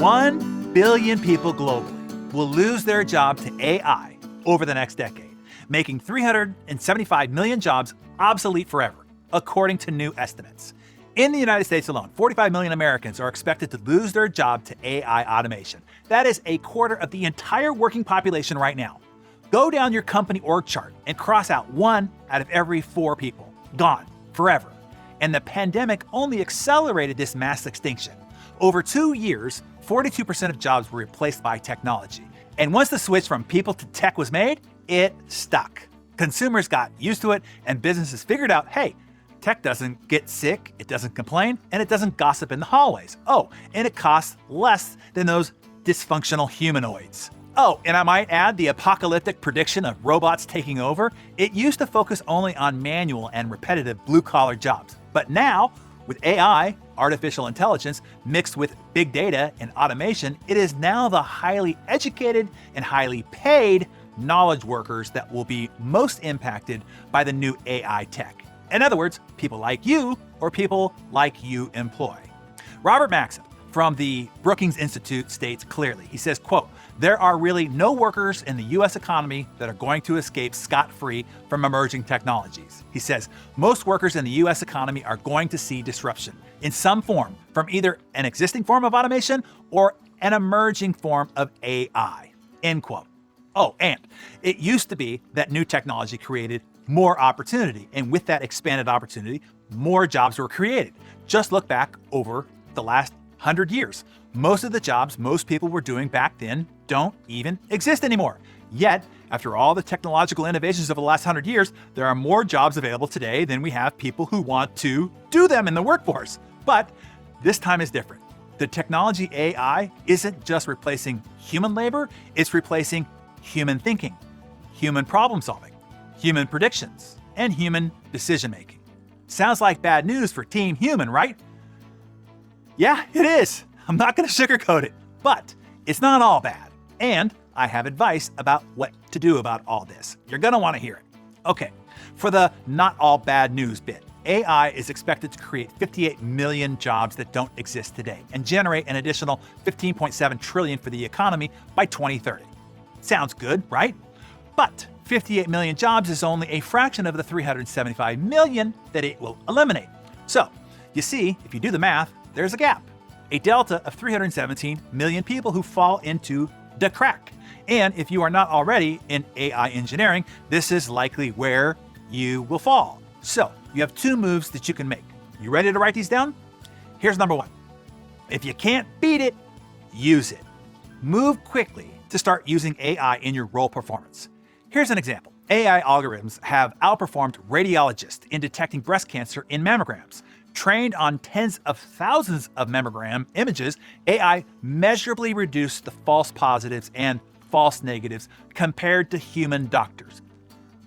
1 billion people globally will lose their job to AI over the next decade, making 375 million jobs obsolete forever, according to new estimates. In the United States alone, 45 million Americans are expected to lose their job to AI automation. That is a quarter of the entire working population right now. Go down your company org chart and cross out 1 out of every 4 people. Gone, forever. And the pandemic only accelerated this mass extinction. Over 2 years, 42% of jobs were replaced by technology. And once the switch from people to tech was made, it stuck. Consumers got used to it, and businesses figured out, hey, tech doesn't get sick, it doesn't complain, and it doesn't gossip in the hallways. Oh, and it costs less than those dysfunctional humanoids. Oh, and I might add the apocalyptic prediction of robots taking over. It used to focus only on manual and repetitive blue-collar jobs. But now, with AI, artificial intelligence, mixed with big data and automation, it is now the highly educated and highly paid knowledge workers that will be most impacted by the new AI tech. In other words, people like you or people like you employ. Robert Maxim from the Brookings Institute states clearly, he says, quote, "There are really no workers in the US economy that are going to escape scot-free from emerging technologies." He says, "Most workers in the US economy are going to see disruption in some form from either an existing form of automation or an emerging form of AI." End quote. Oh, and it used to be that new technology created more opportunity, and with that expanded opportunity, more jobs were created. Just look back over the last 100 years. Most of the jobs most people were doing back then don't even exist anymore. Yet, after all the technological innovations of the last 100 years, there are more jobs available today than we have people who want to do them in the workforce. But this time is different. The technology AI isn't just replacing human labor, it's replacing human thinking, human problem solving, human predictions, and human decision making. Sounds like bad news for Team Human, right? Yeah, it is. I'm not going to sugarcoat it, but it's not all bad. And I have advice about what to do about all this. You're going to want to hear it. Okay, for the not all bad news bit, AI is expected to create 58 million jobs that don't exist today and generate an additional $15.7 trillion for the economy by 2030. Sounds good, right? But 58 million jobs is only a fraction of the 375 million that it will eliminate. So, you see, if you do the math, there's a gap. A delta of 317 million people who fall into the crack. And if you are not already in AI engineering, this is likely where you will fall. So, you have 2 moves that you can make. You ready to write these down? Here's number 1. If you can't beat it, use it. Move quickly to start using AI in your role performance. Here's an example. AI algorithms have outperformed radiologists in detecting breast cancer in mammograms. Trained on tens of thousands of mammogram images, AI measurably reduced the false positives and false negatives compared to human doctors.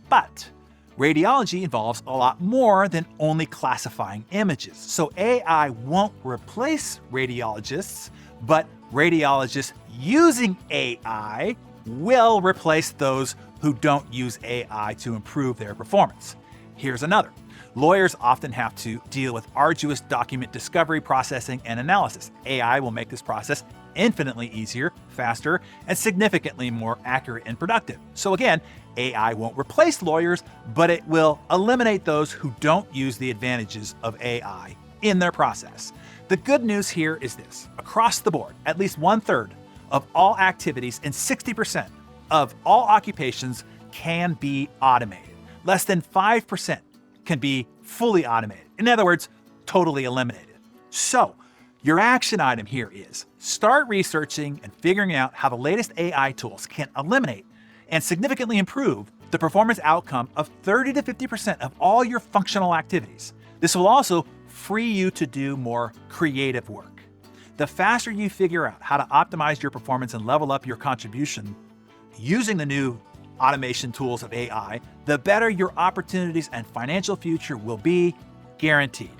But radiology involves a lot more than only classifying images. So AI won't replace radiologists, but radiologists using AI will replace those who don't use AI to improve their performance. Here's another. Lawyers often have to deal with arduous document discovery, processing, and analysis. AI will make this process infinitely easier, faster, and significantly more accurate and productive. So again, AI won't replace lawyers, but it will eliminate those who don't use the advantages of AI in their process. The good news here is this. Across the board, at least 1/3 of all activities and 60% of all occupations can be automated. Less than 5% can be fully automated. In other words, totally eliminated. So, your action item here is start researching and figuring out how the latest AI tools can eliminate and significantly improve the performance outcome of 30 to 50% of all your functional activities. This will also free you to do more creative work. The faster you figure out how to optimize your performance and level up your contribution using the new automation tools of AI, the better your opportunities and financial future will be, guaranteed.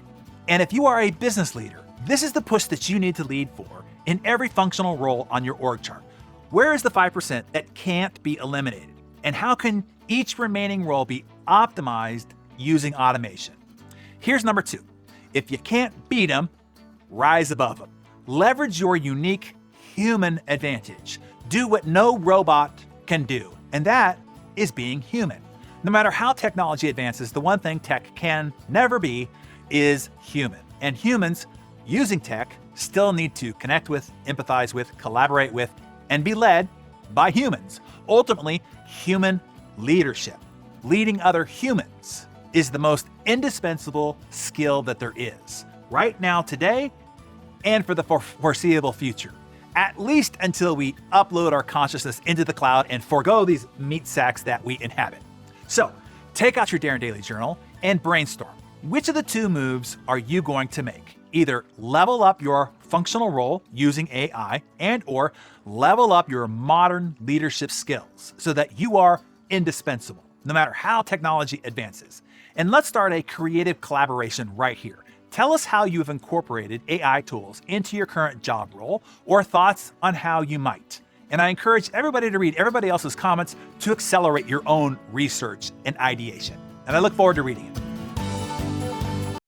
And if you are a business leader, this is the push that you need to lead for in every functional role on your org chart. Where is the 5% that can't be eliminated? And how can each remaining role be optimized using automation? Here's number 2. If you can't beat them, rise above them. Leverage your unique human advantage. Do what no robot can do, and that is being human. No matter how technology advances, the one thing tech can never be is human. And humans using tech still need to connect with, empathize with, collaborate with, and be led by humans. Ultimately, human leadership, leading other humans, is the most indispensable skill that there is, right now, today, and for the foreseeable future. At least until we upload our consciousness into the cloud and forego these meat sacks that we inhabit. So, take out your Darren Daily Journal and brainstorm. Which of the two moves are you going to make? Either level up your functional role using AI and/or level up your modern leadership skills so that you are indispensable, no matter how technology advances. And let's start a creative collaboration right here. Tell us how you have incorporated AI tools into your current job role or thoughts on how you might. And I encourage everybody to read everybody else's comments to accelerate your own research and ideation. And I look forward to reading it.